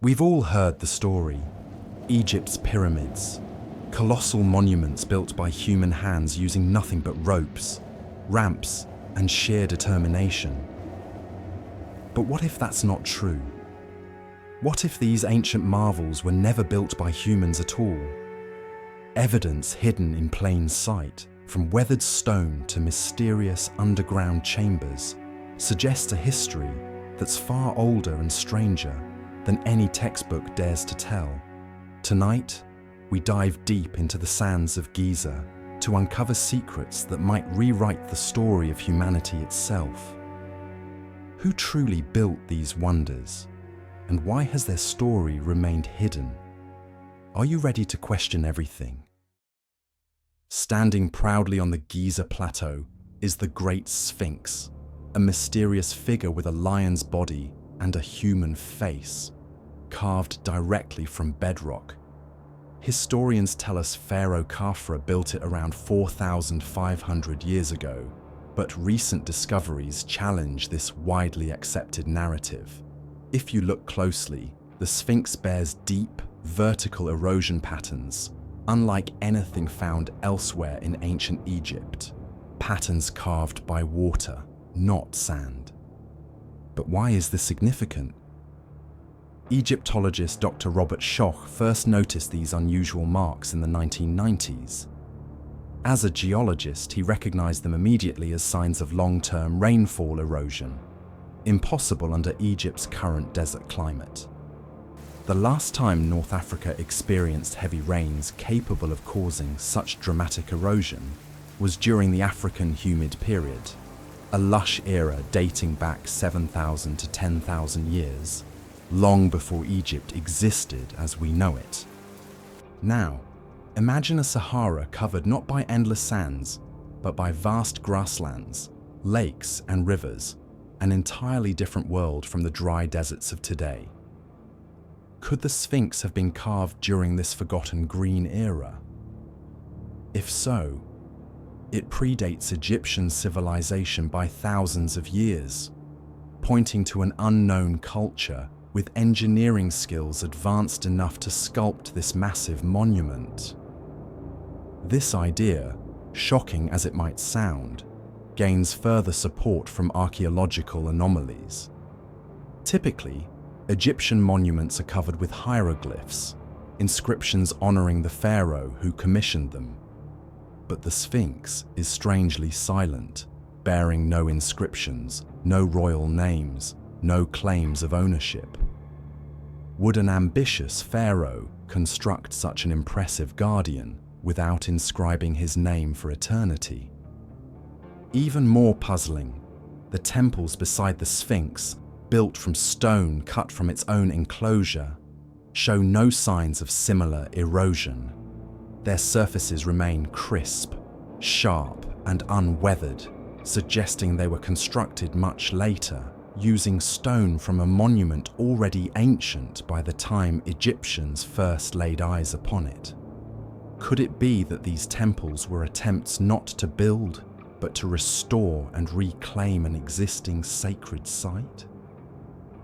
We've all heard the story. Egypt's pyramids, colossal monuments built by human hands using nothing but ropes, ramps, and sheer determination. But what if that's not true? What if these ancient marvels were never built by humans at all? Evidence hidden in plain sight, from weathered stone to mysterious underground chambers, suggests a history that's far older and stranger than any textbook dares to tell. Tonight, we dive deep into the sands of Giza to uncover secrets that might rewrite the story of humanity itself. Who truly built these wonders? And why has their story remained hidden? Are you ready to question everything? Standing proudly on the Giza plateau is the Great Sphinx, a mysterious figure with a lion's body and a human face, carved directly from bedrock. Historians tell us Pharaoh Khafra built it around 4,500 years ago, but recent discoveries challenge this widely accepted narrative. If you look closely, the Sphinx bears deep, vertical erosion patterns, unlike anything found elsewhere in ancient Egypt. Patterns carved by water, not sand. But why is this significant? Egyptologist Dr. Robert Schoch first noticed these unusual marks in the 1990s. As a geologist, he recognized them immediately as signs of long-term rainfall erosion, impossible under Egypt's current desert climate. The last time North Africa experienced heavy rains capable of causing such dramatic erosion was during the African humid period, a lush era dating back 7,000 to 10,000 years, long before Egypt existed as we know it. Now, imagine a Sahara covered not by endless sands, but by vast grasslands, lakes and rivers, an entirely different world from the dry deserts of today. Could the Sphinx have been carved during this forgotten green era? If so, it predates Egyptian civilization by thousands of years, pointing to an unknown culture with engineering skills advanced enough to sculpt this massive monument. This idea, shocking as it might sound, gains further support from archaeological anomalies. Typically, Egyptian monuments are covered with hieroglyphs, inscriptions honoring the pharaoh who commissioned them. But the Sphinx is strangely silent, bearing no inscriptions, no royal names, no claims of ownership. Would an ambitious pharaoh construct such an impressive guardian without inscribing his name for eternity? Even more puzzling, the temples beside the Sphinx, built from stone cut from its own enclosure, show no signs of similar erosion. Their surfaces remain crisp, sharp, and unweathered, suggesting they were constructed much later, using stone from a monument already ancient by the time Egyptians first laid eyes upon it. Could it be that these temples were attempts not to build, but to restore and reclaim an existing sacred site?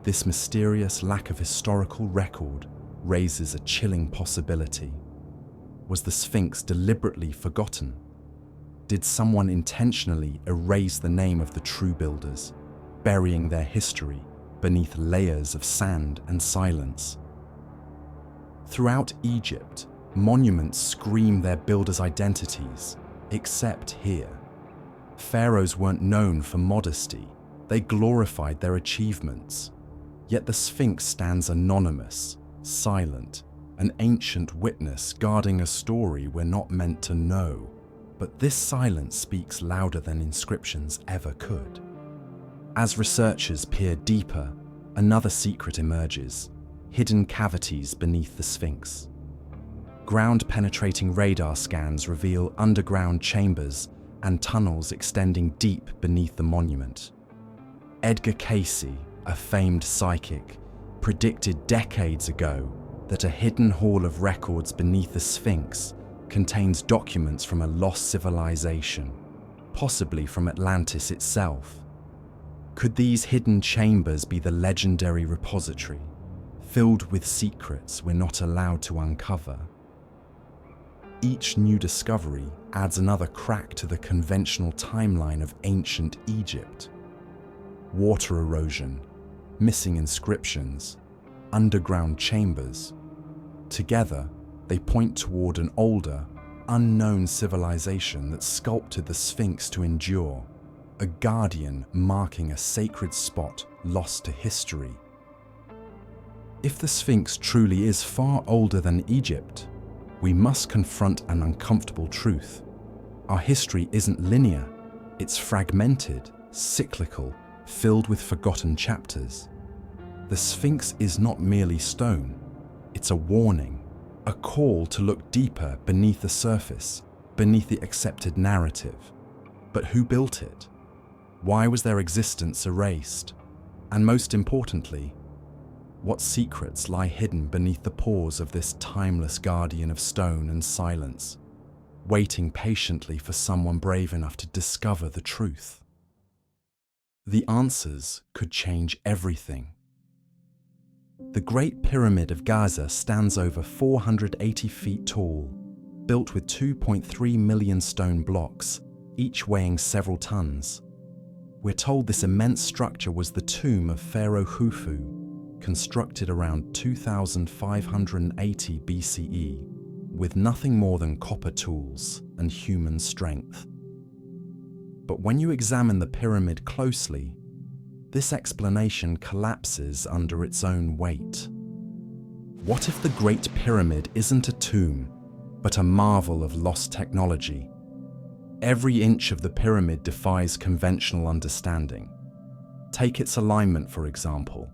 This mysterious lack of historical record raises a chilling possibility. Was the Sphinx deliberately forgotten? Did someone intentionally erase the name of the true builders, burying their history beneath layers of sand and silence? Throughout Egypt, monuments scream their builders' identities, except here. Pharaohs weren't known for modesty, they glorified their achievements. Yet the Sphinx stands anonymous, silent, an ancient witness guarding a story we're not meant to know. But this silence speaks louder than inscriptions ever could. As researchers peer deeper, another secret emerges: hidden cavities beneath the Sphinx. Ground-penetrating radar scans reveal underground chambers and tunnels extending deep beneath the monument. Edgar Cayce, a famed psychic, predicted decades ago that a hidden hall of records beneath the Sphinx contains documents from a lost civilization, possibly from Atlantis itself. Could these hidden chambers be the legendary repository, filled with secrets we're not allowed to uncover. Each new discovery adds another crack to the conventional timeline of ancient Egypt. Water erosion, missing inscriptions, underground chambers. Together, they point toward an older, unknown civilization that sculpted the Sphinx to endure, a guardian marking a sacred spot lost to history. If the Sphinx truly is far older than Egypt, we must confront an uncomfortable truth. Our history isn't linear, it's fragmented, cyclical, filled with forgotten chapters. The Sphinx is not merely stone, it's a warning, a call to look deeper beneath the surface, beneath the accepted narrative. But who built it? Why was their existence erased? And most importantly, what secrets lie hidden beneath the pores of this timeless guardian of stone and silence, waiting patiently for someone brave enough to discover the truth? The answers could change everything. The Great Pyramid of Giza stands over 480 feet tall, built with 2.3 million stone blocks, each weighing several tons. We're told this immense structure was the tomb of Pharaoh Khufu, constructed around 2580 BCE, with nothing more than copper tools and human strength. But when you examine the pyramid closely, this explanation collapses under its own weight. What if the Great Pyramid isn't a tomb, but a marvel of lost technology? Every inch of the pyramid defies conventional understanding. Take its alignment, for example.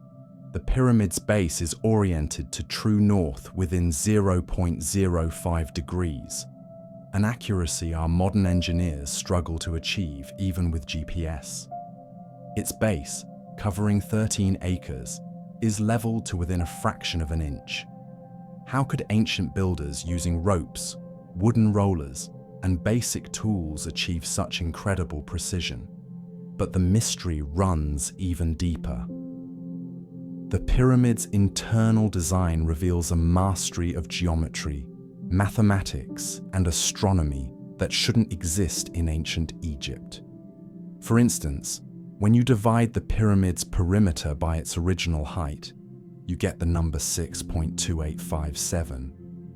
The pyramid's base is oriented to true north within 0.05 degrees, an accuracy our modern engineers struggle to achieve even with GPS. Its base, covering 13 acres, is leveled to within a fraction of an inch. How could ancient builders using ropes, wooden rollers, and basic tools achieve such incredible precision? But the mystery runs even deeper. The pyramid's internal design reveals a mastery of geometry, mathematics, and astronomy that shouldn't exist in ancient Egypt. For instance, when you divide the pyramid's perimeter by its original height, you get the number 6.2857,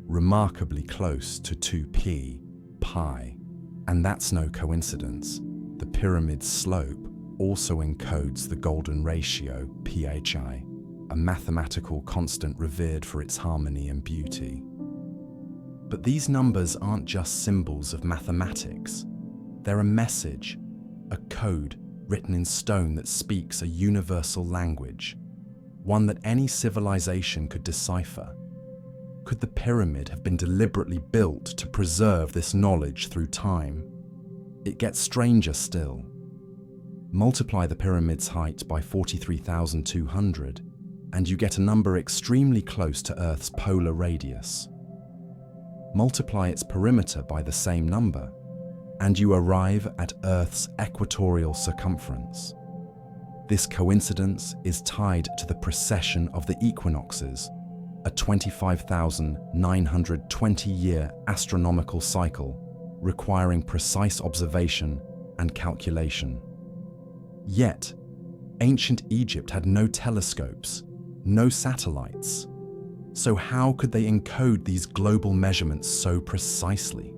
remarkably close to 2 pi. And that's no coincidence. The pyramid's slope also encodes the golden ratio, phi, a mathematical constant revered for its harmony and beauty. But these numbers aren't just symbols of mathematics. They're a message, a code written in stone that speaks a universal language, one that any civilization could decipher. Could the pyramid have been deliberately built to preserve this knowledge through time? It gets stranger still. Multiply the pyramid's height by 43,200, and you get a number extremely close to Earth's polar radius. Multiply its perimeter by the same number, and you arrive at Earth's equatorial circumference. This coincidence is tied to the precession of the equinoxes, a 25,920-year astronomical cycle requiring precise observation and calculation. Yet, ancient Egypt had no telescopes, no satellites. So how could they encode these global measurements so precisely?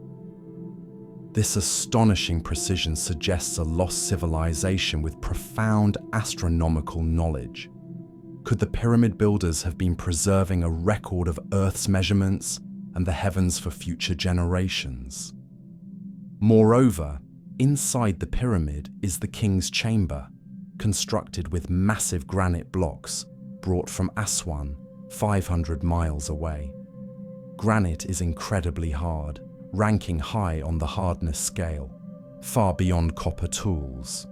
This astonishing precision suggests a lost civilization with profound astronomical knowledge. Could the pyramid builders have been preserving a record of Earth's measurements and the heavens for future generations? Moreover, inside the pyramid is the king's chamber, constructed with massive granite blocks brought from Aswan, 500 miles away. Granite is incredibly hard, ranking high on the hardness scale, far beyond copper tools.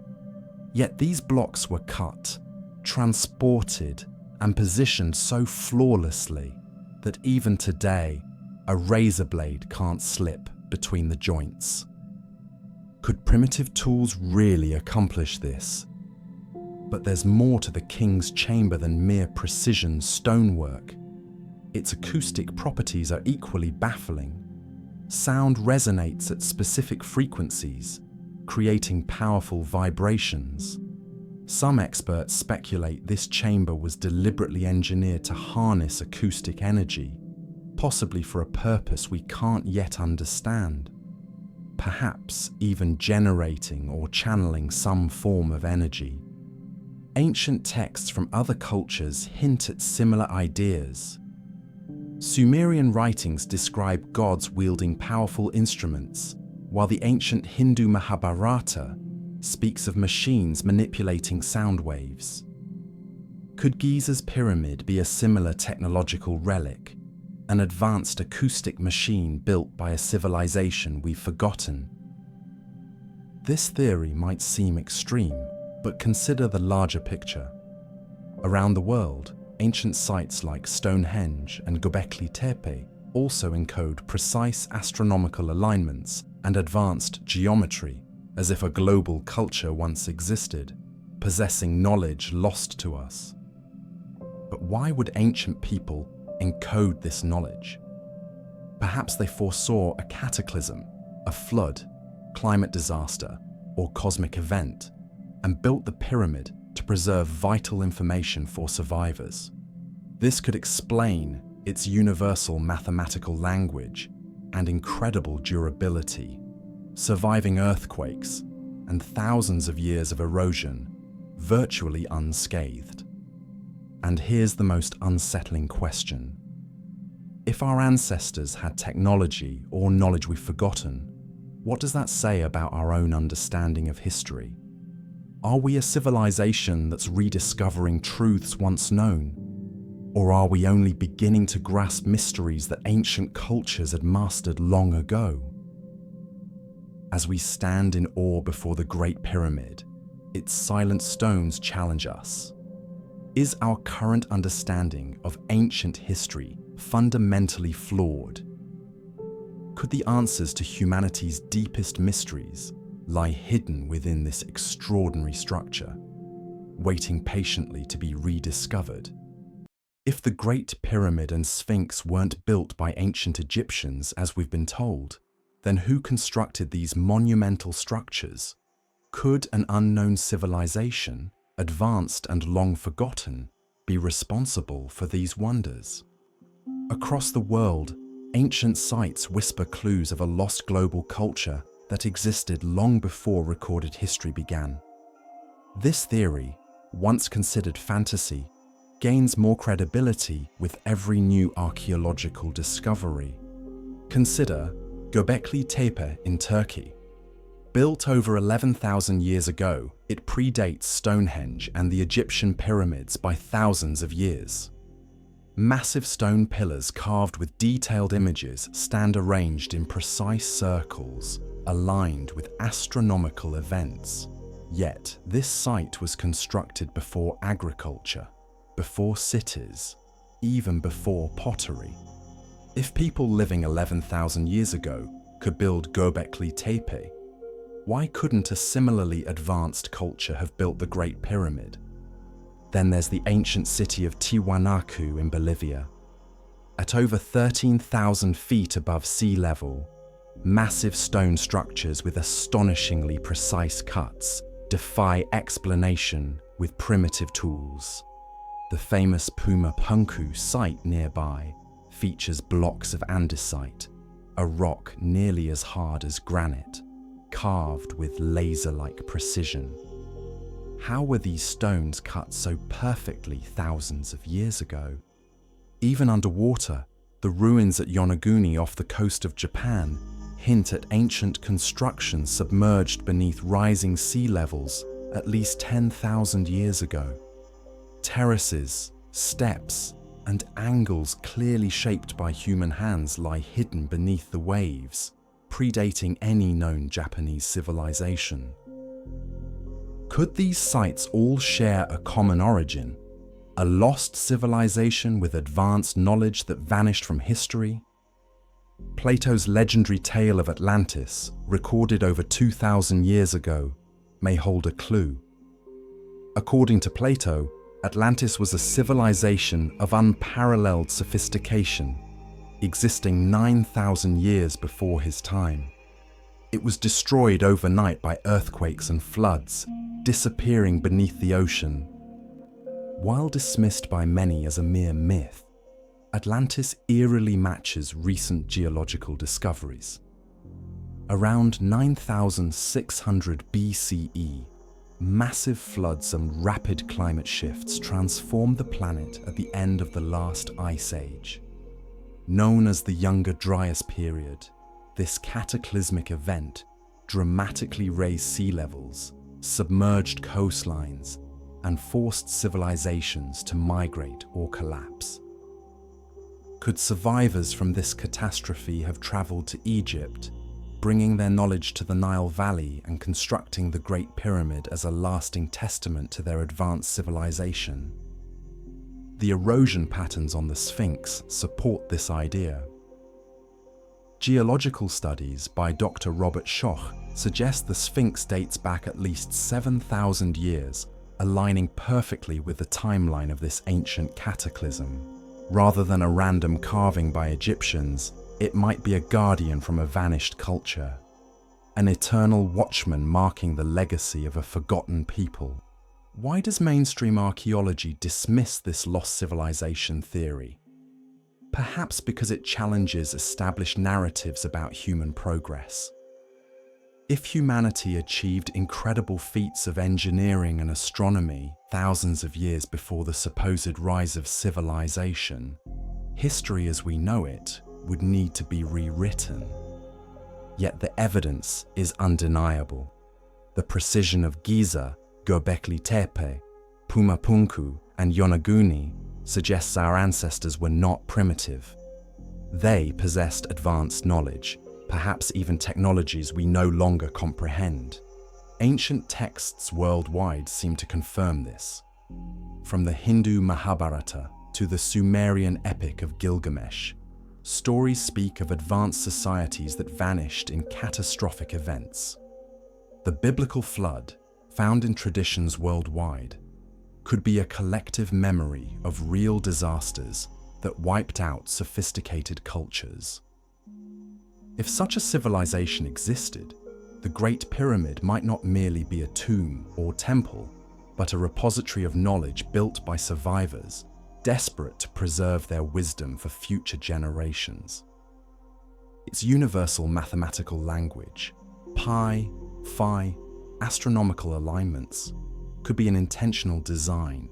Yet these blocks were cut, transported, and positioned so flawlessly that even today, a razor blade can't slip between the joints. Could primitive tools really accomplish this? But there's more to the king's chamber than mere precision stonework. Its acoustic properties are equally baffling. Sound resonates at specific frequencies, creating powerful vibrations. Some experts speculate this chamber was deliberately engineered to harness acoustic energy, possibly for a purpose we can't yet understand. Perhaps even generating or channeling some form of energy. Ancient texts from other cultures hint at similar ideas. Sumerian writings describe gods wielding powerful instruments, while the ancient Hindu Mahabharata speaks of machines manipulating sound waves. Could Giza's pyramid be a similar technological relic, an advanced acoustic machine built by a civilization we've forgotten? This theory might seem extreme, but consider the larger picture. Around the world, ancient sites like Stonehenge and Göbekli Tepe also encode precise astronomical alignments and advanced geometry, as if a global culture once existed, possessing knowledge lost to us. But why would ancient people encode this knowledge? Perhaps they foresaw a cataclysm, a flood, climate disaster, or cosmic event, and built the pyramid to preserve vital information for survivors. This could explain its universal mathematical language and incredible durability, surviving earthquakes and thousands of years of erosion, virtually unscathed. And here's the most unsettling question. If our ancestors had technology or knowledge we've forgotten, what does that say about our own understanding of history? Are we a civilization that's rediscovering truths once known? Or are we only beginning to grasp mysteries that ancient cultures had mastered long ago? As we stand in awe before the Great Pyramid, its silent stones challenge us. Is our current understanding of ancient history fundamentally flawed? Could the answers to humanity's deepest mysteries lie hidden within this extraordinary structure, waiting patiently to be rediscovered? If the Great Pyramid and Sphinx weren't built by ancient Egyptians, as we've been told, then who constructed these monumental structures? Could an unknown civilization, advanced and long forgotten, be responsible for these wonders? Across the world, ancient sites whisper clues of a lost global culture that existed long before recorded history began. This theory, once considered fantasy, gains more credibility with every new archaeological discovery. Consider Göbekli Tepe in Turkey. Built over 11,000 years ago, it predates Stonehenge and the Egyptian pyramids by thousands of years. Massive stone pillars carved with detailed images stand arranged in precise circles, aligned with astronomical events. Yet, this site was constructed before agriculture, before cities, even before pottery. If people living 11,000 years ago could build Göbekli Tepe, why couldn't a similarly advanced culture have built the Great Pyramid? Then there's the ancient city of Tiwanaku in Bolivia. At over 13,000 feet above sea level, massive stone structures with astonishingly precise cuts defy explanation with primitive tools. The famous Pumapunku site nearby features blocks of andesite, a rock nearly as hard as granite, carved with laser-like precision. How were these stones cut so perfectly thousands of years ago? Even underwater, the ruins at Yonaguni off the coast of Japan hint at ancient construction submerged beneath rising sea levels at least 10,000 years ago. Terraces, steps, and angles clearly shaped by human hands lie hidden beneath the waves, predating any known Japanese civilization. Could these sites all share a common origin? A lost civilization with advanced knowledge that vanished from history? Plato's legendary tale of Atlantis, recorded over 2,000 years ago, may hold a clue. According to Plato, Atlantis was a civilization of unparalleled sophistication, existing 9,000 years before his time. It was destroyed overnight by earthquakes and floods, disappearing beneath the ocean. While dismissed by many as a mere myth, Atlantis eerily matches recent geological discoveries. Around 9,600 BCE, massive floods and rapid climate shifts transformed the planet at the end of the last ice age. Known as the Younger Dryas period, this cataclysmic event dramatically raised sea levels, submerged coastlines, and forced civilizations to migrate or collapse. Could survivors from this catastrophe have traveled to Egypt, bringing their knowledge to the Nile Valley and constructing the Great Pyramid as a lasting testament to their advanced civilization? The erosion patterns on the Sphinx support this idea. Geological studies by Dr. Robert Schoch suggest the Sphinx dates back at least 7,000 years, aligning perfectly with the timeline of this ancient cataclysm. Rather than a random carving by Egyptians, it might be a guardian from a vanished culture, an eternal watchman marking the legacy of a forgotten people. Why does mainstream archaeology dismiss this lost civilization theory? Perhaps because it challenges established narratives about human progress. If humanity achieved incredible feats of engineering and astronomy thousands of years before the supposed rise of civilization, history as we know it would need to be rewritten. Yet the evidence is undeniable. The precision of Giza, Göbekli Tepe, Pumapunku, and Yonaguni suggests our ancestors were not primitive. They possessed advanced knowledge, perhaps even technologies we no longer comprehend. Ancient texts worldwide seem to confirm this. From the Hindu Mahabharata to the Sumerian epic of Gilgamesh, stories speak of advanced societies that vanished in catastrophic events. The biblical flood, found in traditions worldwide, could be a collective memory of real disasters that wiped out sophisticated cultures. If such a civilization existed, the Great Pyramid might not merely be a tomb or temple, but a repository of knowledge built by survivors, desperate to preserve their wisdom for future generations. Its universal mathematical language, pi, phi, astronomical alignments, could be an intentional design,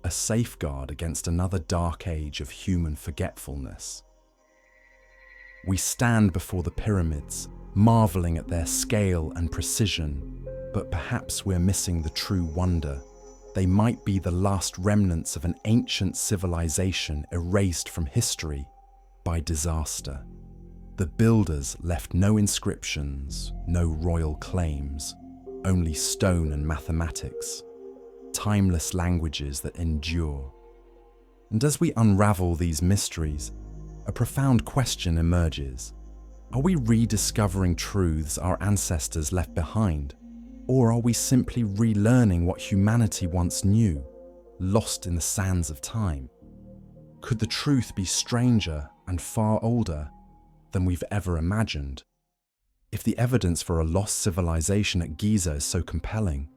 a safeguard against another dark age of human forgetfulness. We stand before the pyramids, marveling at their scale and precision, but perhaps we're missing the true wonder. They might be the last remnants of an ancient civilization erased from history by disaster. The builders left no inscriptions, no royal claims, only stone and mathematics, timeless languages that endure. And as we unravel these mysteries, a profound question emerges. Are we rediscovering truths our ancestors left behind? Or are we simply relearning what humanity once knew, lost in the sands of time? Could the truth be stranger and far older than we've ever imagined? If the evidence for a lost civilization at Giza is so compelling,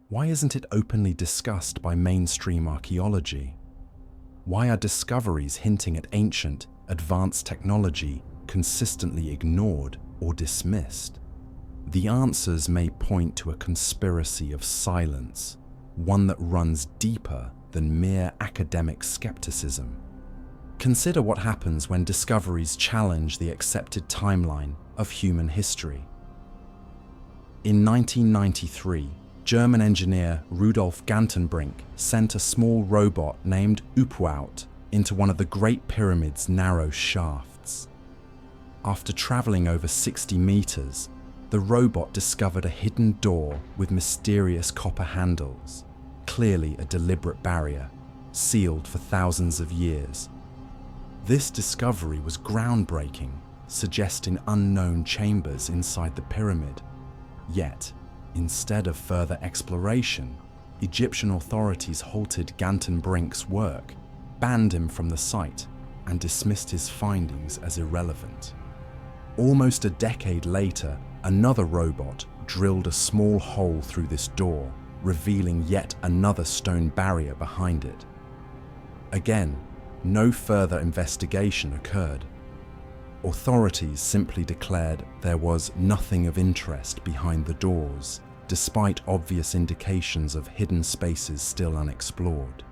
why isn't it openly discussed by mainstream archaeology? Why are discoveries hinting at ancient, advanced technology consistently ignored or dismissed? The answers may point to a conspiracy of silence, one that runs deeper than mere academic skepticism. Consider what happens when discoveries challenge the accepted timeline of human history. In 1993, German engineer Rudolf Gantenbrink sent a small robot named Upuaut into one of the Great Pyramid's narrow shafts. After traveling over 60 meters, the robot discovered a hidden door with mysterious copper handles, clearly a deliberate barrier, sealed for thousands of years. This discovery was groundbreaking, suggesting unknown chambers inside the pyramid. Yet, instead of further exploration, Egyptian authorities halted Ganten Brink's work, banned him from the site, and dismissed his findings as irrelevant. Almost a decade later, another robot drilled a small hole through this door, revealing yet another stone barrier behind it. Again, no further investigation occurred. Authorities simply declared there was nothing of interest behind the doors, despite obvious indications of hidden spaces still unexplored.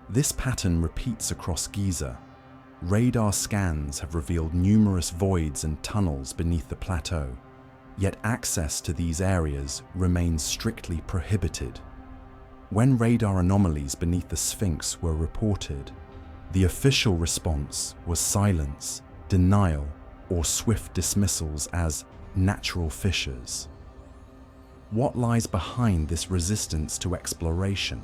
This pattern repeats across Giza. Radar scans have revealed numerous voids and tunnels beneath the plateau, yet access to these areas remains strictly prohibited. When radar anomalies beneath the Sphinx were reported, the official response was silence, denial, or swift dismissals as natural fissures. What lies behind this resistance to exploration?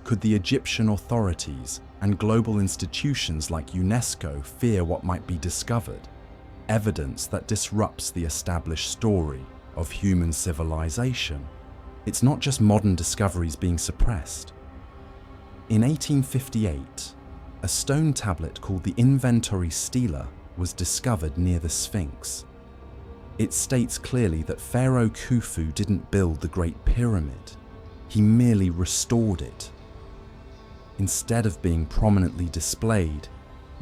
Could the Egyptian authorities and global institutions like UNESCO fear what might be discovered? Evidence that disrupts the established story of human civilization. It's not just modern discoveries being suppressed. In 1858, a stone tablet called the Inventory Stela was discovered near the Sphinx. It states clearly that Pharaoh Khufu didn't build the Great Pyramid, he merely restored it. Instead of being prominently displayed,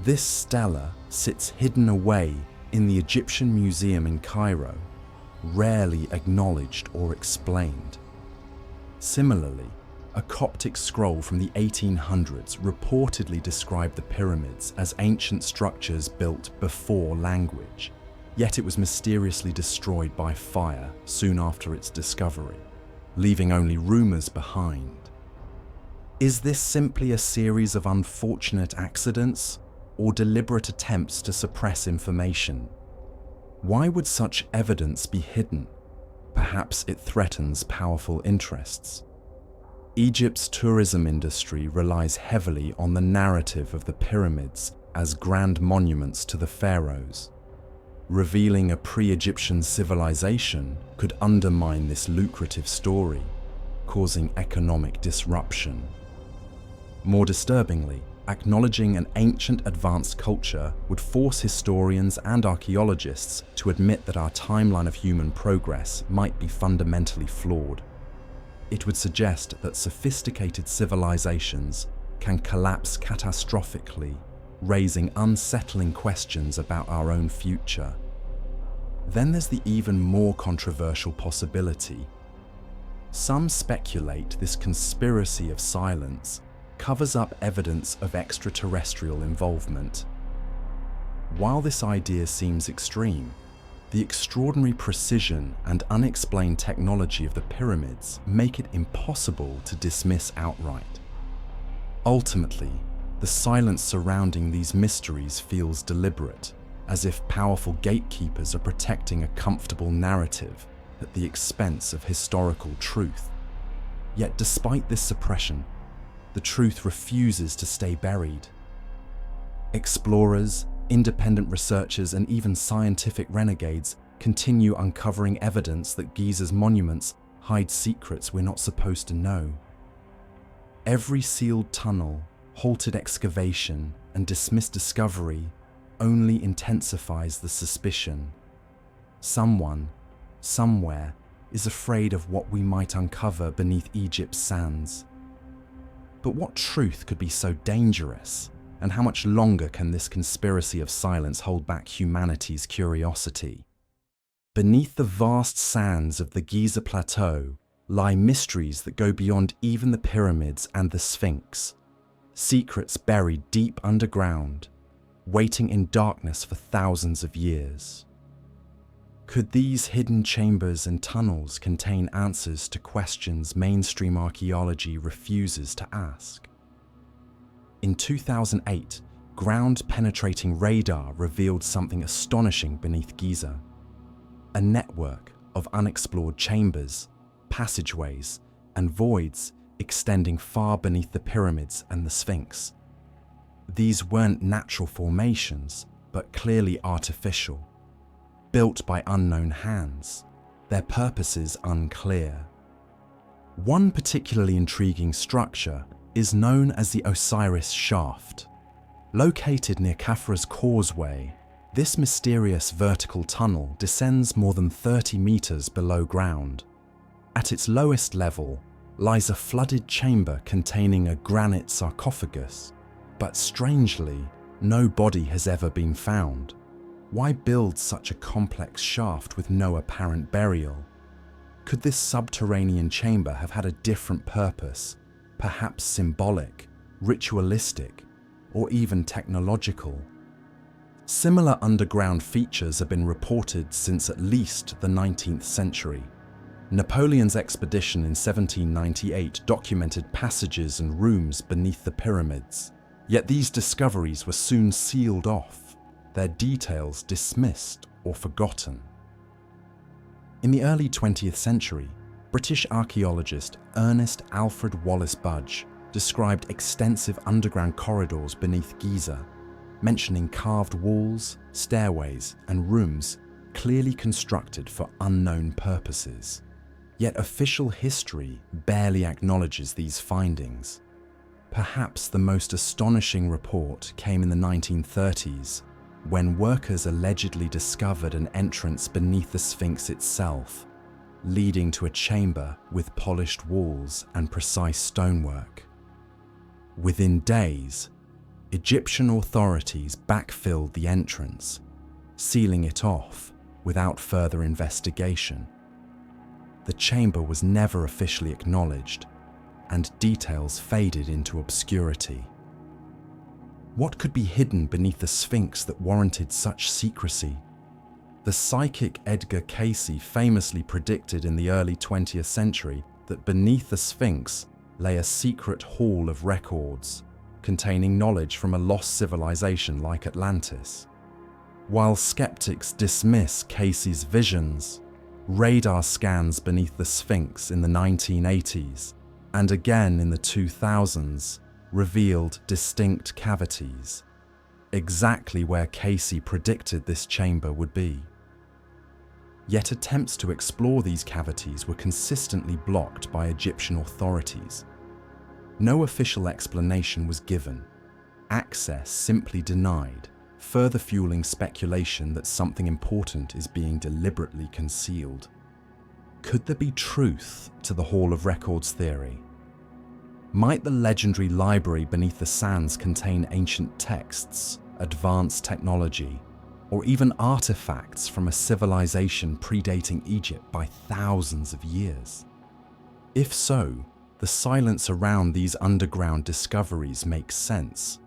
this stela sits hidden away in the Egyptian Museum in Cairo, rarely acknowledged or explained. Similarly, a Coptic scroll from the 1800s reportedly described the pyramids as ancient structures built before language, yet it was mysteriously destroyed by fire soon after its discovery, leaving only rumors behind. Is this simply a series of unfortunate accidents or deliberate attempts to suppress information? Why would such evidence be hidden? Perhaps it threatens powerful interests. Egypt's tourism industry relies heavily on the narrative of the pyramids as grand monuments to the pharaohs. Revealing a pre-Egyptian civilization could undermine this lucrative story, causing economic disruption. More disturbingly, acknowledging an ancient advanced culture would force historians and archaeologists to admit that our timeline of human progress might be fundamentally flawed. It would suggest that sophisticated civilizations can collapse catastrophically, raising unsettling questions about our own future. Then there's the even more controversial possibility. Some speculate this conspiracy of silence covers up evidence of extraterrestrial involvement. While this idea seems extreme, the extraordinary precision and unexplained technology of the pyramids make it impossible to dismiss outright. Ultimately, the silence surrounding these mysteries feels deliberate, as if powerful gatekeepers are protecting a comfortable narrative at the expense of historical truth. Yet despite this suppression, the truth refuses to stay buried. Explorers, independent researchers, and even scientific renegades continue uncovering evidence that Giza's monuments hide secrets we're not supposed to know. Every sealed tunnel, halted excavation, and dismissed discovery only intensifies the suspicion. Someone, somewhere, is afraid of what we might uncover beneath Egypt's sands. But what truth could be so dangerous? And how much longer can this conspiracy of silence hold back humanity's curiosity? Beneath the vast sands of the Giza Plateau lie mysteries that go beyond even the pyramids and the Sphinx. Secrets buried deep underground, waiting in darkness for thousands of years. Could these hidden chambers and tunnels contain answers to questions mainstream archaeology refuses to ask? In 2008, ground-penetrating radar revealed something astonishing beneath Giza. A network of unexplored chambers, passageways, and voids extending far beneath the pyramids and the Sphinx. These weren't natural formations, but clearly artificial, built by unknown hands, their purposes unclear. One particularly intriguing structure is known as the Osiris Shaft. Located near Khafra's Causeway, this mysterious vertical tunnel descends more than 30 meters below ground. At its lowest level lies a flooded chamber containing a granite sarcophagus, but strangely, no body has ever been found. Why build such a complex shaft with no apparent burial? Could this subterranean chamber have had a different purpose, perhaps symbolic, ritualistic, or even technological? Similar underground features have been reported since at least the 19th century. Napoleon's expedition in 1798 documented passages and rooms beneath the pyramids, yet these discoveries were soon sealed off, their details dismissed or forgotten. In the early 20th century, British archaeologist Ernest Alfred Wallace Budge described extensive underground corridors beneath Giza, mentioning carved walls, stairways, and rooms clearly constructed for unknown purposes. Yet official history barely acknowledges these findings. Perhaps the most astonishing report came in the 1930s, when workers allegedly discovered an entrance beneath the Sphinx itself, leading to a chamber with polished walls and precise stonework. Within days, Egyptian authorities backfilled the entrance, sealing it off without further investigation. The chamber was never officially acknowledged, and details faded into obscurity. What could be hidden beneath the Sphinx that warranted such secrecy? The psychic Edgar Cayce famously predicted in the early 20th century that beneath the Sphinx lay a secret hall of records, containing knowledge from a lost civilization like Atlantis. While skeptics dismiss Cayce's visions, radar scans beneath the Sphinx in the 1980s and again in the 2000s revealed distinct cavities, exactly where Cayce predicted this chamber would be. Yet attempts to explore these cavities were consistently blocked by Egyptian authorities. No official explanation was given. Access simply denied, further fueling speculation that something important is being deliberately concealed. Could there be truth to the Hall of Records theory? Might the legendary library beneath the sands contain ancient texts, advanced technology, or even artifacts from a civilization predating Egypt by thousands of years? If so, the silence around these underground discoveries makes sense.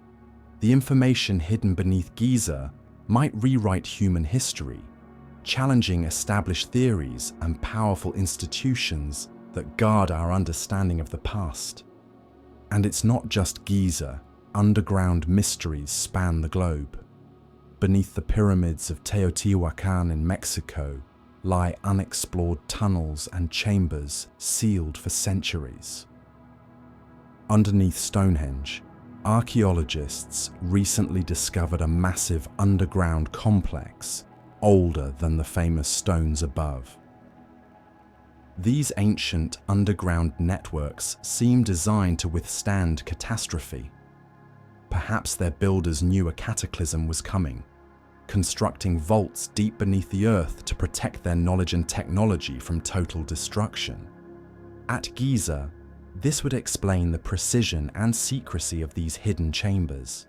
The information hidden beneath Giza might rewrite human history, challenging established theories and powerful institutions that guard our understanding of the past. And it's not just Giza. Underground mysteries span the globe. Beneath the pyramids of Teotihuacan in Mexico lie unexplored tunnels and chambers sealed for centuries. Underneath Stonehenge, archaeologists recently discovered a massive underground complex older than the famous stones above. These ancient underground networks seem designed to withstand catastrophe. Perhaps their builders knew a cataclysm was coming, constructing vaults deep beneath the earth to protect their knowledge and technology from total destruction. At Giza, this would explain the precision and secrecy of these hidden chambers.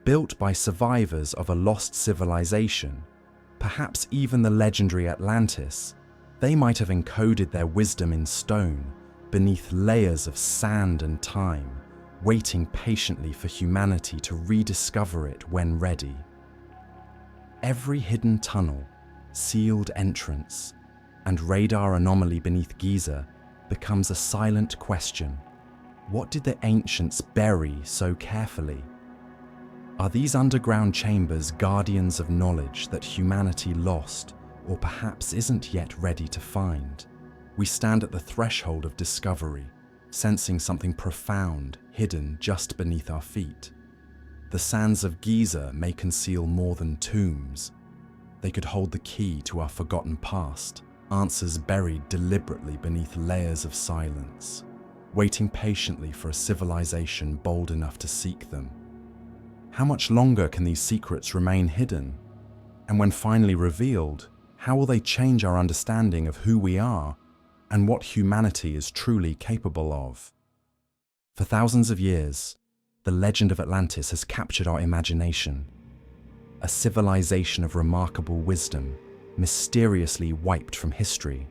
Built by survivors of a lost civilization, perhaps even the legendary Atlantis, they might have encoded their wisdom in stone beneath layers of sand and time, waiting patiently for humanity to rediscover it when ready. Every hidden tunnel, sealed entrance, and radar anomaly beneath Giza becomes a silent question. What did the ancients bury so carefully? Are these underground chambers guardians of knowledge that humanity lost, or perhaps isn't yet ready to find? We stand at the threshold of discovery, sensing something profound hidden just beneath our feet. The sands of Giza may conceal more than tombs. They could hold the key to our forgotten past, answers buried deliberately beneath layers of silence, waiting patiently for a civilization bold enough to seek them. How much longer can these secrets remain hidden? And when finally revealed, how will they change our understanding of who we are and what humanity is truly capable of? For thousands of years, the legend of Atlantis has captured our imagination. A civilization of remarkable wisdom, mysteriously wiped from history.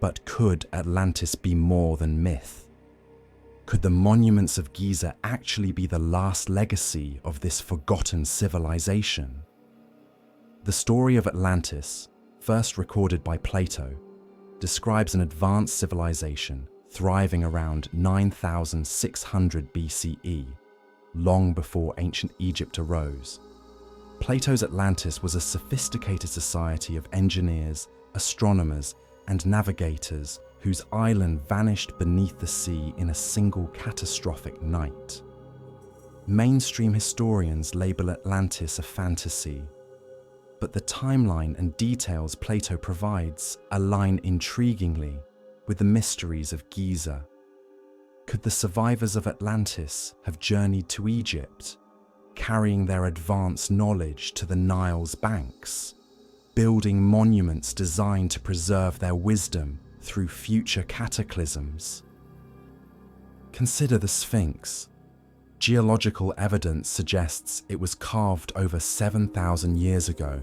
But could Atlantis be more than myth? Could the monuments of Giza actually be the last legacy of this forgotten civilization? The story of Atlantis, first recorded by Plato, describes an advanced civilization thriving around 9600 BCE, long before ancient Egypt arose. Plato's Atlantis was a sophisticated society of engineers, astronomers, and navigators whose island vanished beneath the sea in a single catastrophic night. Mainstream historians label Atlantis a fantasy, but the timeline and details Plato provides align intriguingly with the mysteries of Giza. Could the survivors of Atlantis have journeyed to Egypt, carrying their advanced knowledge to the Nile's banks, building monuments designed to preserve their wisdom through future cataclysms? Consider the Sphinx. Geological evidence suggests it was carved over 7,000 years ago,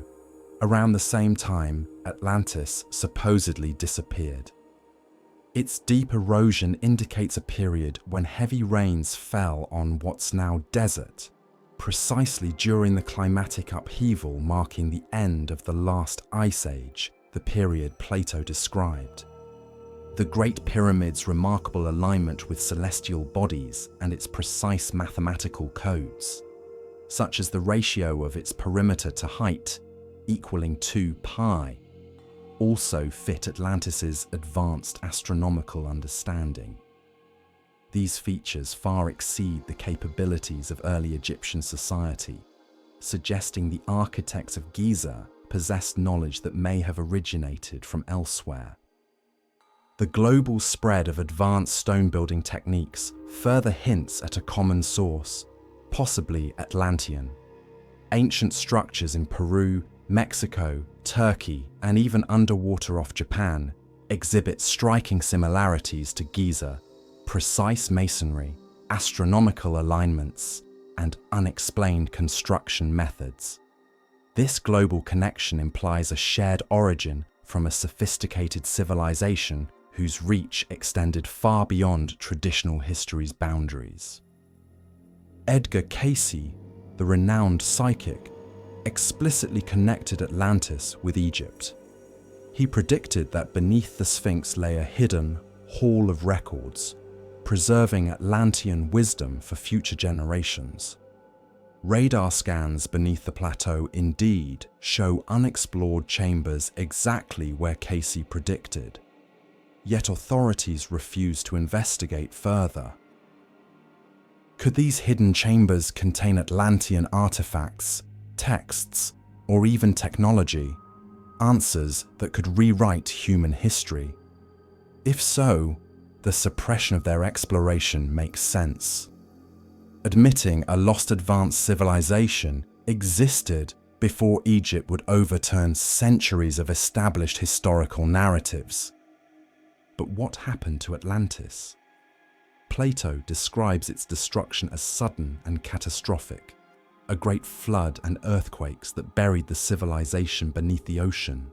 around the same time Atlantis supposedly disappeared. Its deep erosion indicates a period when heavy rains fell on what's now desert, precisely during the climatic upheaval marking the end of the last ice age, the period Plato described. The Great Pyramid's remarkable alignment with celestial bodies and its precise mathematical codes, such as the ratio of its perimeter to height equaling 2 pi, also fit Atlantis's advanced astronomical understanding. These features far exceed the capabilities of early Egyptian society, suggesting the architects of Giza possessed knowledge that may have originated from elsewhere. The global spread of advanced stone-building techniques further hints at a common source, possibly Atlantean. Ancient structures in Peru, Mexico, Turkey, and even underwater off Japan exhibit striking similarities to Giza: precise masonry, astronomical alignments, and unexplained construction methods. This global connection implies a shared origin from a sophisticated civilization whose reach extended far beyond traditional history's boundaries. Edgar Cayce, the renowned psychic, explicitly connected Atlantis with Egypt. He predicted that beneath the Sphinx lay a hidden hall of records, preserving Atlantean wisdom for future generations. Radar scans beneath the plateau indeed show unexplored chambers exactly where Cayce predicted, yet authorities refuse to investigate further. Could these hidden chambers contain Atlantean artifacts, texts, or even technology, answers that could rewrite human history? If so, the suppression of their exploration makes sense. Admitting a lost advanced civilization existed before Egypt would overturn centuries of established historical narratives. But what happened to Atlantis? Plato describes its destruction as sudden and catastrophic, a great flood and earthquakes that buried the civilization beneath the ocean.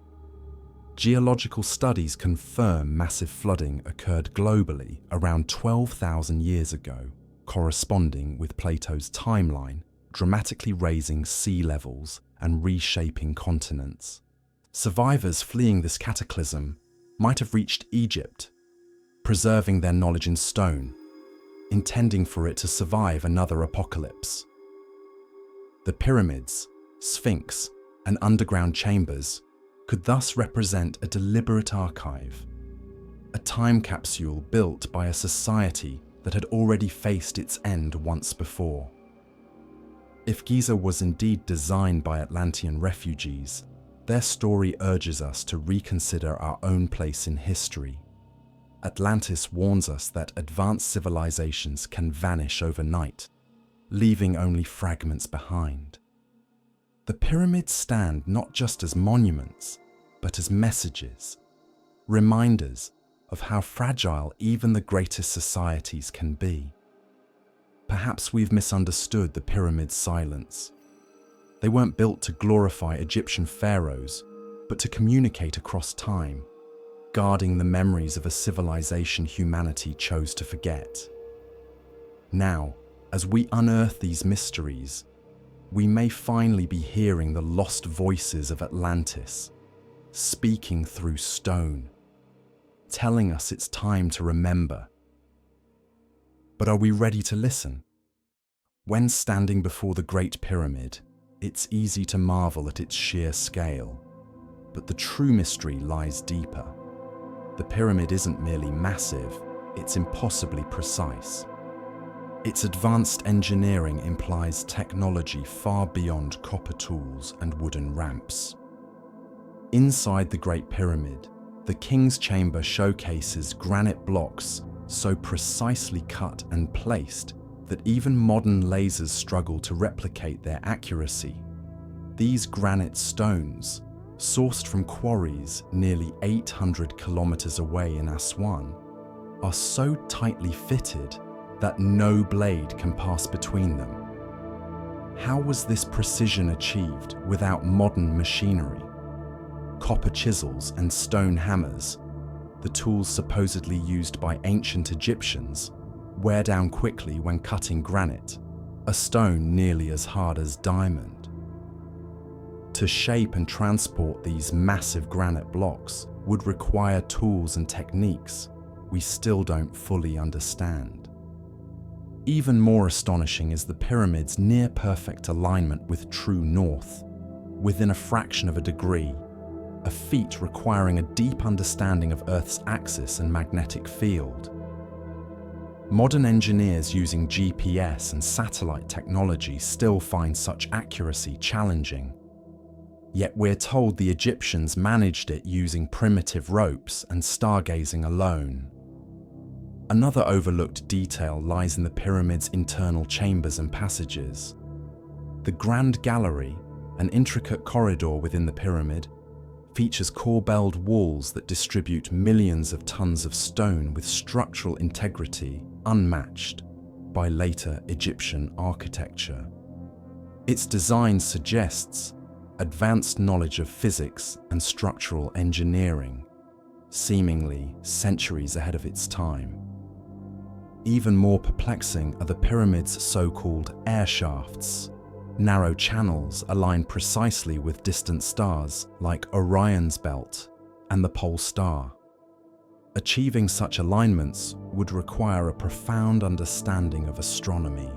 Geological studies confirm massive flooding occurred globally around 12,000 years ago, corresponding with Plato's timeline, dramatically raising sea levels and reshaping continents. Survivors fleeing this cataclysm might have reached Egypt, preserving their knowledge in stone, intending for it to survive another apocalypse. The pyramids, Sphinx, and underground chambers could thus represent a deliberate archive, a time capsule built by a society that had already faced its end once before. If Giza was indeed designed by Atlantean refugees, Their story urges us to reconsider our own place in history. Atlantis warns us that advanced civilizations can vanish overnight, leaving only fragments behind. The pyramids stand not just as monuments, but as messages, reminders of how fragile even the greatest societies can be. Perhaps we've misunderstood the pyramids' silence. They weren't built to glorify Egyptian pharaohs, but to communicate across time, guarding the memories of a civilization humanity chose to forget. Now, as we unearth these mysteries, we may finally be hearing the lost voices of Atlantis, speaking through stone, telling us it's time to remember. But are we ready to listen? When standing before the Great Pyramid, it's easy to marvel at its sheer scale, but the true mystery lies deeper. The pyramid isn't merely massive, it's impossibly precise. Its advanced engineering implies technology far beyond copper tools and wooden ramps. Inside the Great Pyramid, the King's Chamber showcases granite blocks so precisely cut and placed that even modern lasers struggle to replicate their accuracy. These granite stones, sourced from quarries nearly 800 kilometers away in Aswan, are so tightly fitted that no blade can pass between them. How was this precision achieved without modern machinery? Copper chisels and stone hammers, the tools supposedly used by ancient Egyptians, wear down quickly when cutting granite, a stone nearly as hard as diamond. To shape and transport these massive granite blocks would require tools and techniques we still don't fully understand. Even more astonishing is the pyramid's near-perfect alignment with true north, within a fraction of a degree, a feat requiring a deep understanding of Earth's axis and magnetic field. Modern engineers using GPS and satellite technology still find such accuracy challenging. Yet we're told the Egyptians managed it using primitive ropes and stargazing alone. Another overlooked detail lies in the pyramid's internal chambers and passages. The Grand Gallery, an intricate corridor within the pyramid, features corbelled walls that distribute millions of tons of stone with structural integrity unmatched by later Egyptian architecture. Its design suggests advanced knowledge of physics and structural engineering, seemingly centuries ahead of its time. Even more perplexing are the pyramid's so-called air shafts, narrow channels aligned precisely with distant stars like Orion's belt and the Pole Star. Achieving such alignments would require a profound understanding of astronomy,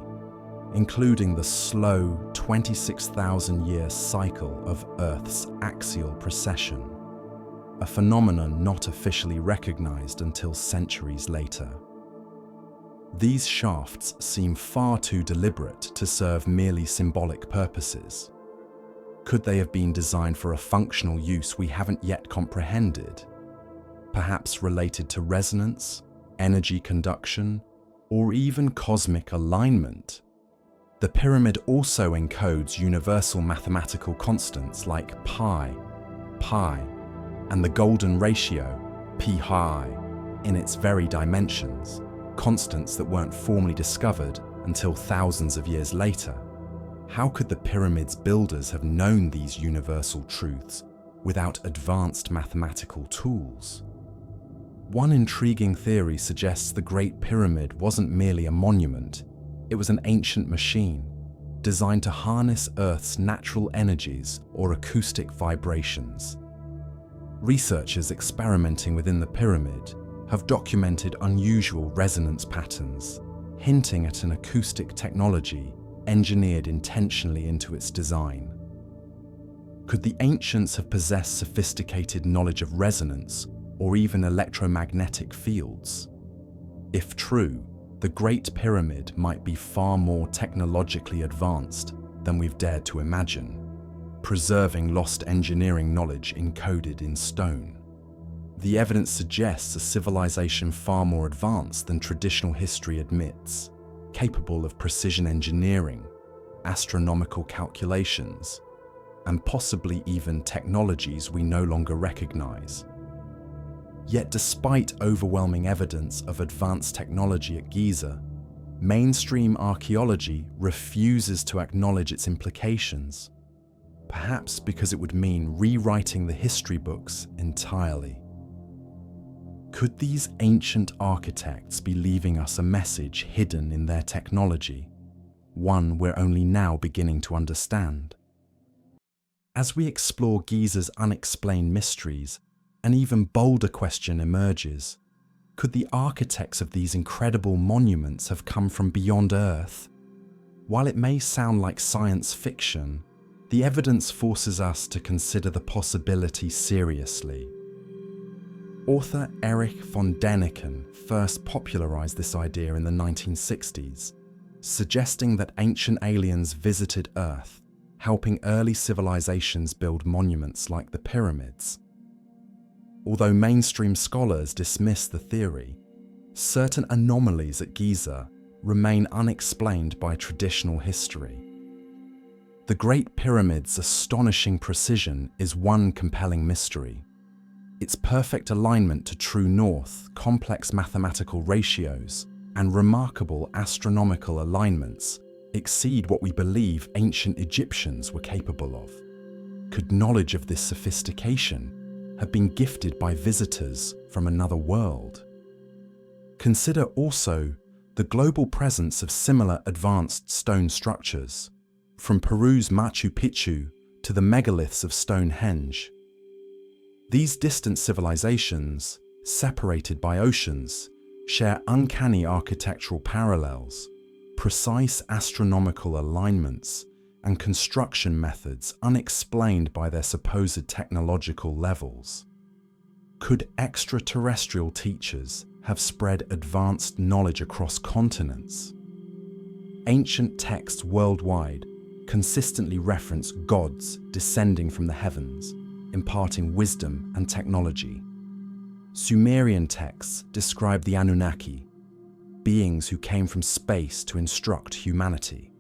including the slow 26,000-year cycle of Earth's axial precession, a phenomenon not officially recognized until centuries later. These shafts seem far too deliberate to serve merely symbolic purposes. Could they have been designed for a functional use we haven't yet comprehended? Perhaps related to resonance, energy conduction, or even cosmic alignment? The pyramid also encodes universal mathematical constants like pi, and the golden ratio, pi, in its very dimensions, constants that weren't formally discovered until thousands of years later. How could the pyramid's builders have known these universal truths without advanced mathematical tools? One intriguing theory suggests the Great Pyramid wasn't merely a monument, it was an ancient machine, designed to harness Earth's natural energies or acoustic vibrations. Researchers experimenting within the pyramid have documented unusual resonance patterns, hinting at an acoustic technology engineered intentionally into its design. Could the ancients have possessed sophisticated knowledge of resonance or even electromagnetic fields? If true, the Great Pyramid might be far more technologically advanced than we've dared to imagine, preserving lost engineering knowledge encoded in stone. The evidence suggests a civilization far more advanced than traditional history admits, capable of precision engineering, astronomical calculations, and possibly even technologies we no longer recognize. Yet despite overwhelming evidence of advanced technology at Giza, mainstream archaeology refuses to acknowledge its implications, perhaps because it would mean rewriting the history books entirely. Could these ancient architects be leaving us a message hidden in their technology, one we're only now beginning to understand? As we explore Giza's unexplained mysteries, an even bolder question emerges. Could the architects of these incredible monuments have come from beyond Earth? While it may sound like science fiction, the evidence forces us to consider the possibility seriously. Author Erich von Däniken first popularized this idea in the 1960s, suggesting that ancient aliens visited Earth, helping early civilizations build monuments like the pyramids. Although mainstream scholars dismiss the theory, certain anomalies at Giza remain unexplained by traditional history. The Great Pyramid's astonishing precision is one compelling mystery. Its perfect alignment to true north, complex mathematical ratios, and remarkable astronomical alignments exceed what we believe ancient Egyptians were capable of. Could knowledge of this sophistication have been gifted by visitors from another world? Consider also the global presence of similar advanced stone structures, from Peru's Machu Picchu to the megaliths of Stonehenge. These distant civilizations, separated by oceans, share uncanny architectural parallels, precise astronomical alignments, and construction methods unexplained by their supposed technological levels. Could extraterrestrial teachers have spread advanced knowledge across continents? Ancient texts worldwide consistently reference gods descending from the heavens, imparting wisdom and technology. Sumerian texts describe the Anunnaki, beings who came from space to instruct humanity.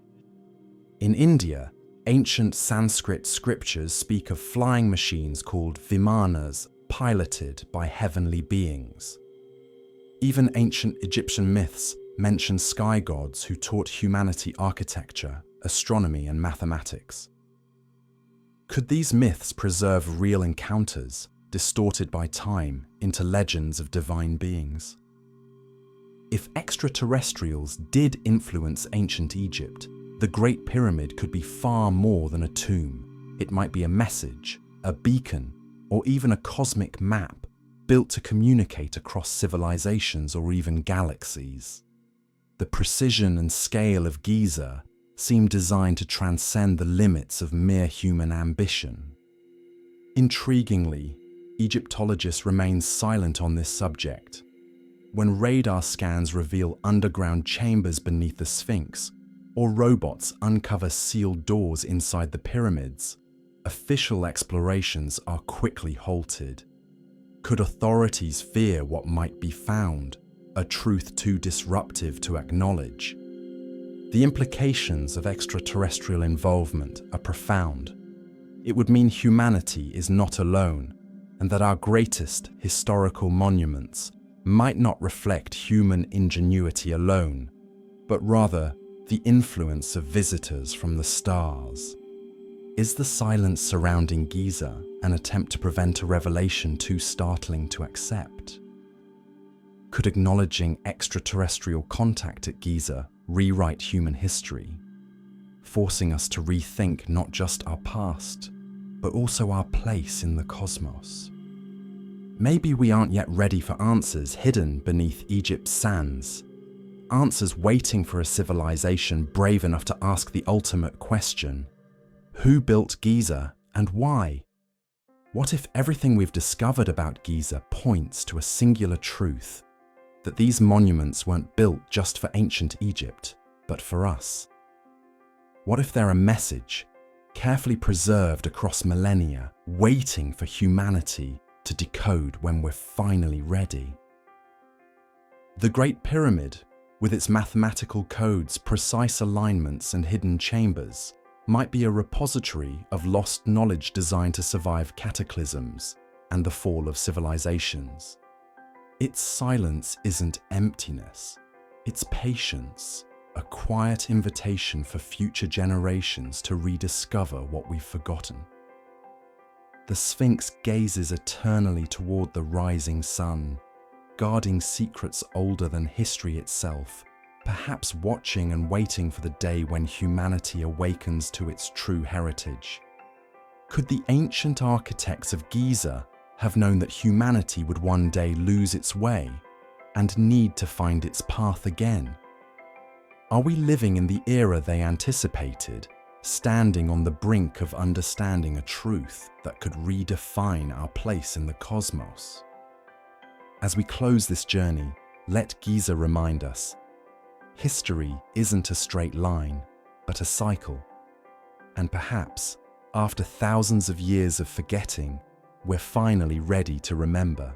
In India, ancient Sanskrit scriptures speak of flying machines called vimanas piloted by heavenly beings. Even ancient Egyptian myths mention sky gods who taught humanity architecture, astronomy, and mathematics. Could these myths preserve real encounters, distorted by time, into legends of divine beings? If extraterrestrials did influence ancient Egypt, the Great Pyramid could be far more than a tomb. It might be a message, a beacon, or even a cosmic map built to communicate across civilizations or even galaxies. The precision and scale of Giza seem designed to transcend the limits of mere human ambition. Intriguingly, Egyptologists remain silent on this subject. When radar scans reveal underground chambers beneath the Sphinx, or robots uncover sealed doors inside the pyramids, official explorations are quickly halted. Could authorities fear what might be found, a truth too disruptive to acknowledge? The implications of extraterrestrial involvement are profound. It would mean humanity is not alone, and that our greatest historical monuments might not reflect human ingenuity alone, but rather the influence of visitors from the stars. Is the silence surrounding Giza an attempt to prevent a revelation too startling to accept? Could acknowledging extraterrestrial contact at Giza rewrite human history, forcing us to rethink not just our past, but also our place in the cosmos? Maybe we aren't yet ready for answers hidden beneath Egypt's sands, answers waiting for a civilization brave enough to ask the ultimate question: who built Giza and why? What if everything we've discovered about Giza points to a singular truth, that these monuments weren't built just for ancient Egypt, but for us? What if they're a message, carefully preserved across millennia, waiting for humanity to decode when we're finally ready. The Great Pyramid, with its mathematical codes, precise alignments, and hidden chambers, might be a repository of lost knowledge designed to survive cataclysms and the fall of civilizations. Its silence isn't emptiness, it's patience, a quiet invitation for future generations to rediscover what we've forgotten. The Sphinx gazes eternally toward the rising sun, guarding secrets older than history itself, perhaps watching and waiting for the day when humanity awakens to its true heritage. Could the ancient architects of Giza have known that humanity would one day lose its way and need to find its path again? Are we living in the era they anticipated, standing on the brink of understanding a truth that could redefine our place in the cosmos? As we close this journey, let Giza remind us, history isn't a straight line, but a cycle. And perhaps, after thousands of years of forgetting, we're finally ready to remember.